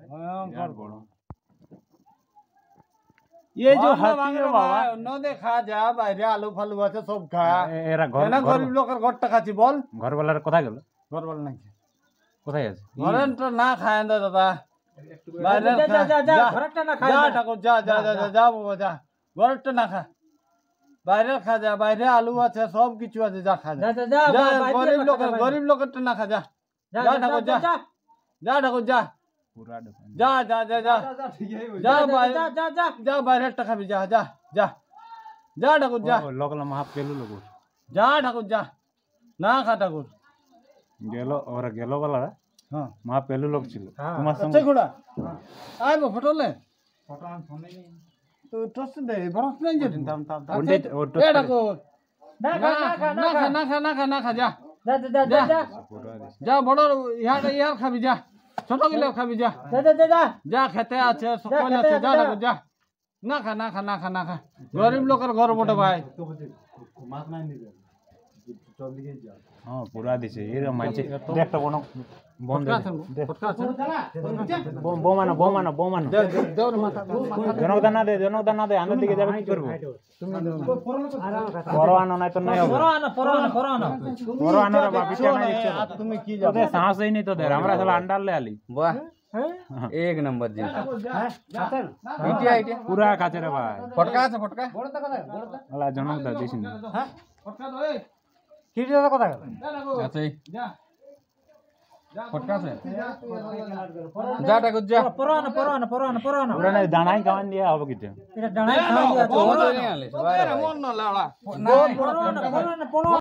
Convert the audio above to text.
भयंकर बड़ ये जो हाथी है बाबा न देखा जा বাইরে আলু ফালু আছে সব খা এরা ঘর কেন গরিব লোকের ঘরটা খাচ্ছি বল ঘরওয়ালার কোথায় গেল ঘর বল নাই কোথায় আছে ঘরের তো না খায় না দাদা বাইরে যা যা যা ঘরটা না খায় যা ঠাকুর যা যা যা যা যা বাবা যা ঘরটা না খা বাইরে খা যা বাইরে আলু আছে সব কিছু আছে যা খা যা যা যা যা গরিব লোকেরটা না খা যা যা ঠাকুর যা যা ঠাকুর যা पूरा दुकान যা যা যা যা যা বাইরে যা যা যা যা বাইরে টাকা যা যা যা যা ঠাকুর যা लोकल महा पेलू लोग যা ঠাকুর যা না খা ঠাকুর गेलो और गेलो वाला হ্যাঁ महा पेलू लोग ছিল তোমার আচ্ছা সঙ্গে ঘোড়া আয় বো ফটো লে ফটো আন ফোনে নেই তো টস দে বরফ নাই যে ওন্ডে ওর এ ঠাকুর না খা না খা না খা না খা না খা যা যা যা যা যা যা বড় ইয়ার খাবি যা ছোট গিলে খাবি যা যা যা যা যা খেতে আছে সকল আছে যা ঠাকুর যা না খা না খা না খা না খা গরিব লোকের ঘর বটে ভাই हां पूरा दिसे ये मानছে দেখটা কোন বন্ধ বোমানো বোমানো বোমানো জনকদানা দে আন্দার দিকে যাবে কি করব পরোয়ানো নাই তো নাই হবে পরোয়ানো রে বাপ বিটা নাই ইচ্ছে আর তুমি কি যাবে তোদের সাহস ही नहीं तो दे हमरा साला अंडा ले आली वाह एक नंबर जी आइडिया पूरा কাছে রে ভাই फटका আছে फटका আলা জনকদা দিছিন হ্যাঁ ফটকা দে কি দাদা কথা যা ঠাকুর আছে যা फटका আছে যা ঠাকুর যা পরানা पूरा नहीं दाना ही खावन दिया হবে কিতে এটা ডানাই খাওয়া ও তো নিয়ে আলে মন না লাড়া পরানা